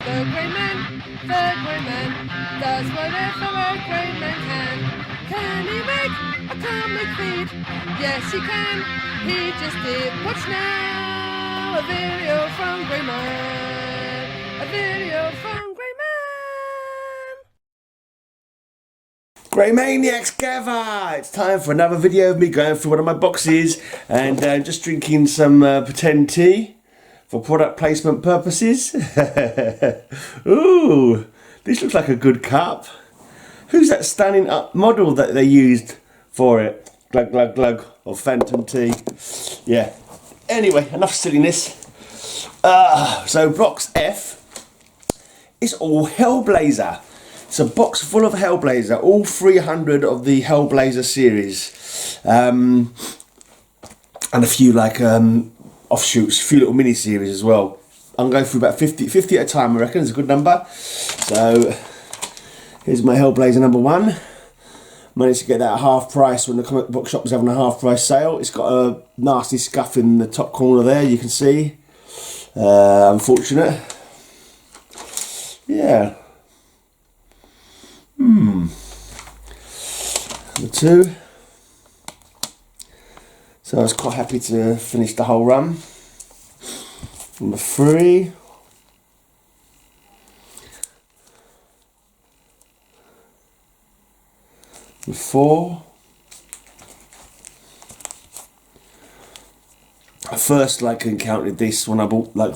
The grey man does whatever a grey man can. Can he make a comic feed? Yes, he can. He just did. Watch now, a video from Grey Man. A video from Grey Man. Grey Maniacs gather! It's time for another video of me going through one of my boxes and just drinking some pretend tea for product placement purposes. Ooh, this looks like a good cup. Who's that standing up model that they used for it? Glug glug glug of Phantom tea. Yeah. Anyway, enough silliness. So box F is all Hellblazer. It's a box full of Hellblazer, all 300 of the Hellblazer series, and a few like offshoots, a few little mini series as well. I'm going through about 50 at a time, I reckon. It's a good number. So here's my Hellblazer number 1. Managed to get that at half price when the comic book shop was having a half price sale. It's got a nasty scuff in the top corner there, you can see. Unfortunate. Yeah. Number 2. So I was quite happy to finish the whole run. Number 3. Number 4. I first encountered this when I bought I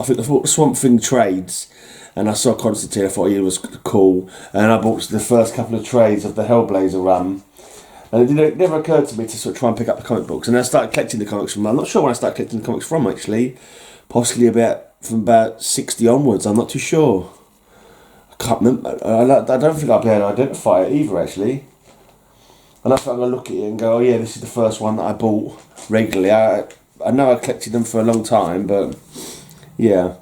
think I bought the Swamp Thing trades. And I saw Constantine, I thought he was cool. And I bought the first couple of trades of the Hellblazer run. And it never occurred to me to sort of try and pick up the comic books. And I started collecting the comics from, I'm not sure when I started collecting the comics from actually. Possibly from about 60 onwards, I'm not too sure. I can't remember, I don't think I'll be able to identify it either actually. And I thought I'm going to look at it and go, oh yeah, this is the first one that I bought regularly. I know I collected them for a long time, but yeah.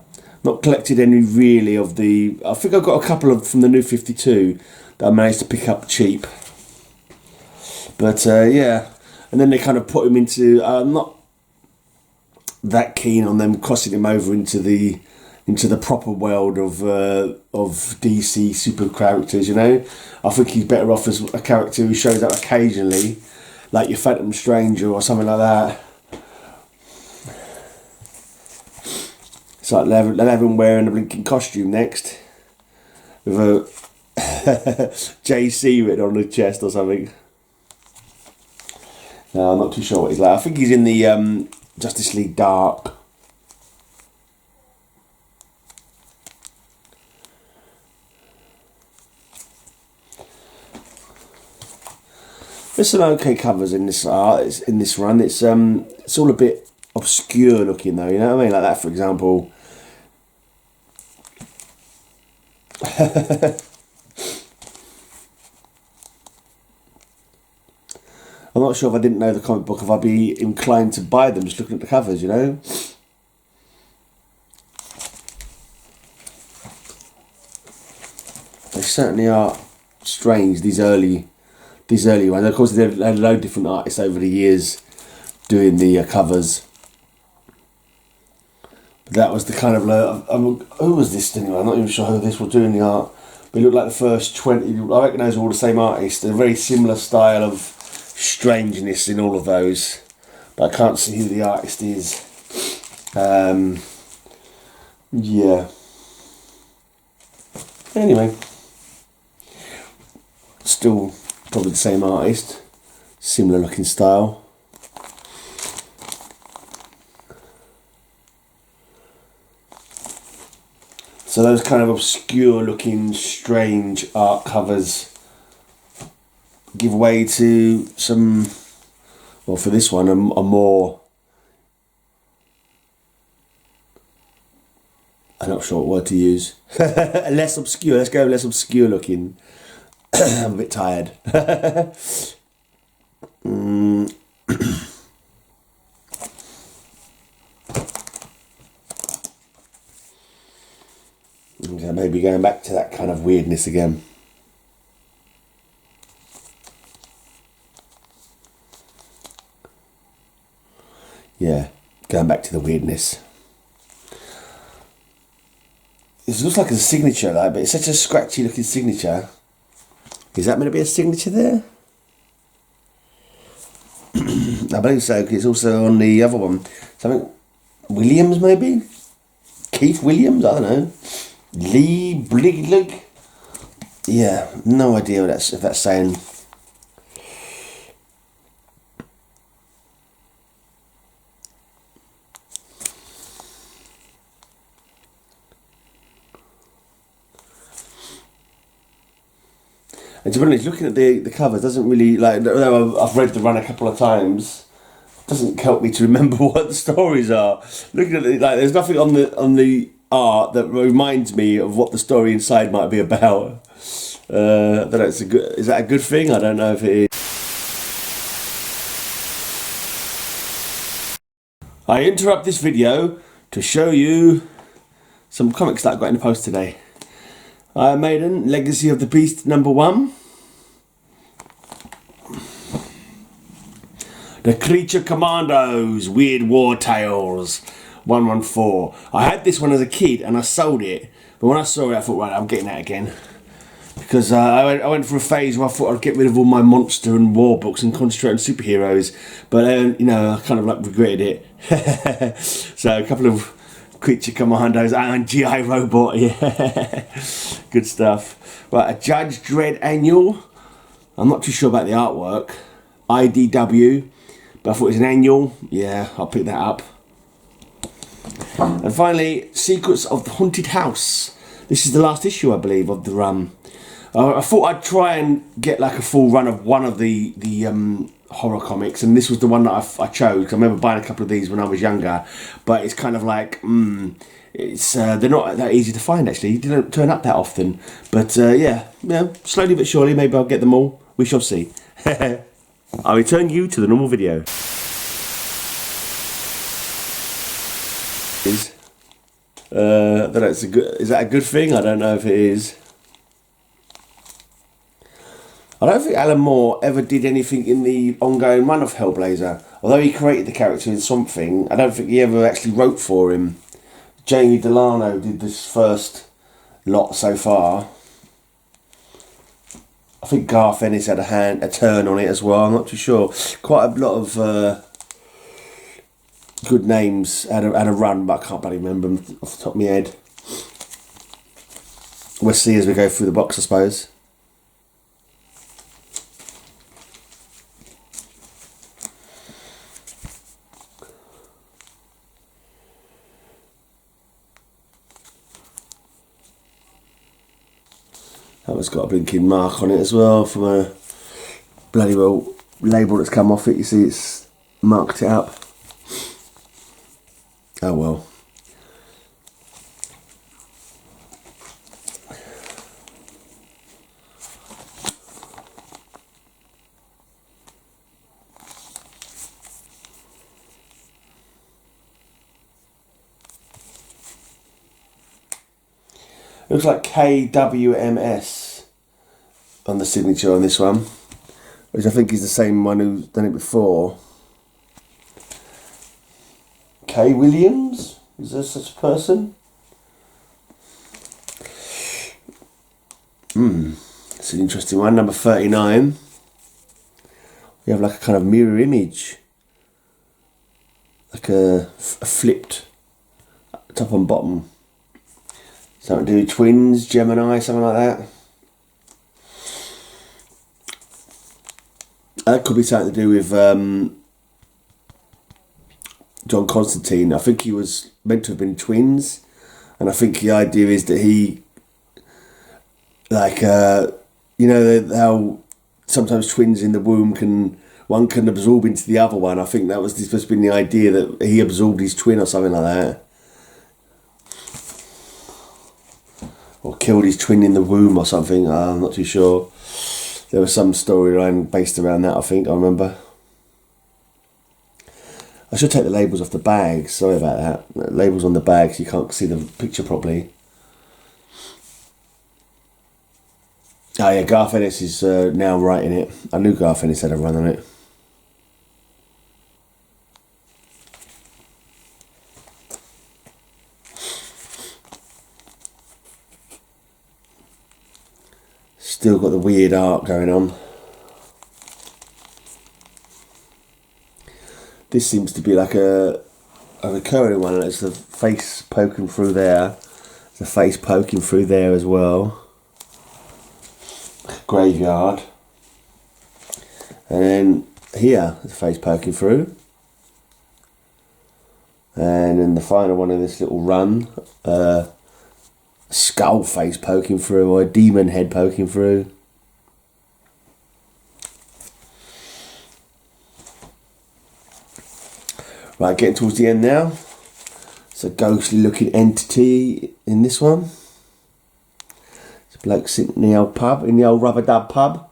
Not collected any really of the... I think I've got a couple from the New 52 that I managed to pick up cheap. But yeah, and then they kind of put him into... I'm not that keen on them crossing him over into the proper world of DC super characters, you know. I think he's better off as a character who shows up occasionally, like your Phantom Stranger or something like that. It's like they'll have him wearing a blinking costume next, with a JC written on the chest or something. No, I'm not too sure what he's like. I think he's in the Justice League Dark. There's some okay covers in this in this run. It's all a bit obscure looking though, you know what I mean? Like that, for example. I'm not sure if I didn't know the comic book if I'd be inclined to buy them just looking at the covers, you know? They certainly are strange, these early ones. Of course, they've had a load of different artists over the years doing the covers. But that was the kind of... who was this anyway? I'm not even sure who this was doing the art. But it looked like the first 20... I reckon those are all the same artists. They're a very similar style of strangeness in all of those. But I can't see who the artist is. Yeah. Anyway. Still probably the same artist. Similar looking style. So those kind of obscure looking strange art covers give way to some, well for this one, a more, I'm not sure what word to use, less obscure, let's go less obscure looking. I'm a bit tired. Okay, maybe going back to that kind of weirdness again. Yeah, going back to the weirdness. It looks like a signature, like, but it's such a scratchy looking signature. Is that meant to be a signature there? I believe so, because it's also on the other one. Something Williams, maybe? Keith Williams? I don't know. Lee Blig. Yeah, no idea what if that's saying. And to be honest, looking at the cover doesn't really, like, although I've read the run a couple of times, doesn't help me to remember what the stories are. Looking at it, like, there's nothing on the art that reminds me of what the story inside might be about. I don't know, is that a good thing? I don't know if it is. I interrupt this video to show you some comics that I got in the post today. Iron Maiden, Legacy of the Beast #1. The Creature Commandos, Weird War Tales, 114. I had this one as a kid and I sold it, but when I saw it I thought, right, I'm getting that again. Because I went through a phase where I thought I'd get rid of all my monster and war books and concentrate on superheroes, but you know, I kind of like regretted it. So a couple of Creature Commandos and G.I. Robot, yeah. Good stuff. Right, a Judge Dredd annual. I'm not too sure about the artwork. IDW, but I thought it was an annual. Yeah, I'll pick that up. And finally, Secrets of the Haunted House. This is the last issue, I believe, of the run. I thought I'd try and get like a full run of one of the horror comics, and this was the one that I chose. I remember buying a couple of these when I was younger, but it's kind of like it's they're not that easy to find actually. They don't turn up that often, but yeah, slowly but surely, maybe I'll get them all. We shall see. I return you to the normal video. I don't know, is that a good thing? I don't know if it is. I don't think Alan Moore ever did anything in the ongoing run of Hellblazer. Although he created the character in Swamp Thing, I don't think he ever actually wrote for him. Jamie Delano did this first lot so far. I think Garth Ennis had a turn on it as well, I'm not too sure. Quite a lot of good names had a run, but I can't bloody remember them off the top of my head. We'll see as we go through the box, I suppose. That one's got a blinking mark on it as well from a bloody well label that's come off it. You see it's marked it up. Oh well. Looks like KWMS on the signature on this one, which I think is the same one who's done it before. K. Williams? Is there such a person? It's an interesting one. Number 39. We have like a kind of mirror image. Like a flipped top and bottom. Something to do with twins, Gemini, something like that. That could be something to do with John Constantine. I think he was meant to have been twins, and I think the idea is that he, like, you know how sometimes twins in the womb one can absorb into the other one. I think that was supposed to be the idea that he absorbed his twin or something like that. Or killed his twin in the womb or something, I'm not too sure. There was some storyline based around that, I think, I remember. I should take the labels off the bag, sorry about that. The labels on the bag so you can't see the picture properly. Oh yeah, Garth Ennis is now writing it. I knew Garth Ennis had a run on it. Still got the weird art going on. This seems to be like a recurring one. There's the face poking through there. The face poking through there as well. Graveyard. And then here, the face poking through. And then the final one of this little run, skull face poking through, or a demon head poking through. Right, getting towards the end now. It's a ghostly looking entity in this one. It's a bloke sitting in the old pub, in the old Rubber Dub pub,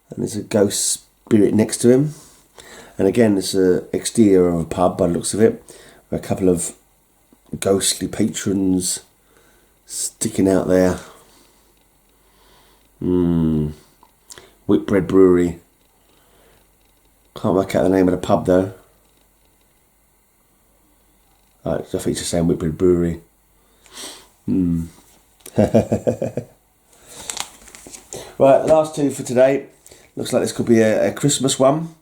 and there's a ghost spirit next to him. And again, it's an exterior of a pub by the looks of it. A couple of ghostly patrons sticking out there. Whitbread Brewery. Can't work out the name of the pub though. I think it's just saying Whitbread Brewery. Right, last two for today. Looks like this could be a Christmas one.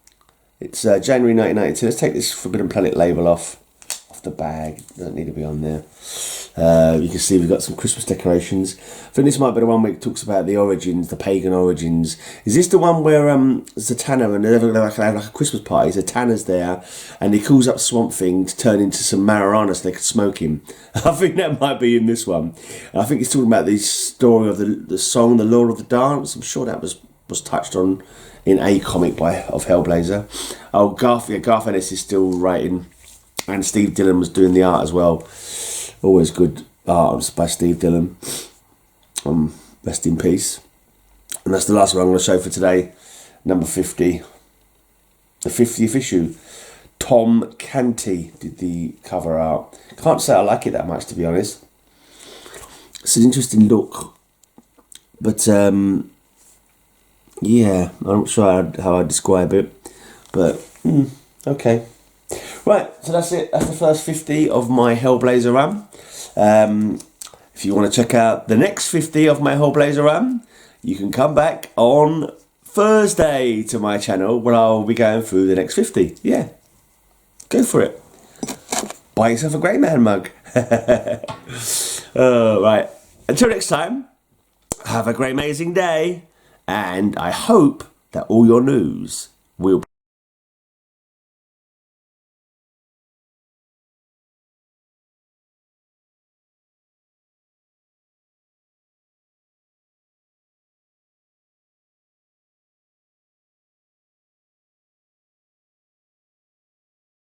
It's January 1992. Let's take this Forbidden Planet label off the bag. Doesn't need to be on there. You can see we've got some Christmas decorations. I think this might be the one where it talks about the origins, the pagan origins. Is this the one where Zatanna and they're like a Christmas party? Zatanna's there and he calls up Swamp Thing to turn into some marijuana so they could smoke him. I think that might be in this one. And I think it's talking about the story of the song, The Lord of the Dance. I'm sure that was touched on in a comic of Hellblazer. Oh, Garth Ennis is still writing. And Steve Dillon was doing the art as well. Always good art by Steve Dillon. Rest in peace. And that's the last one I'm going to show for today. Number 50. The 50th issue. Tom Canty did the cover art. Can't say I like it that much, to be honest. It's an interesting look. But, yeah, I'm not sure how I'd describe it. But, okay. Right, so that's it. That's the first 50 of my Hellblazer run. If you want to check out the next 50 of my Hellblazer run, you can come back on Thursday to my channel where I'll be going through the next 50. Yeah, go for it. Buy yourself a Greyman mug. Right, until next time, have a great amazing day, and I hope that all your news will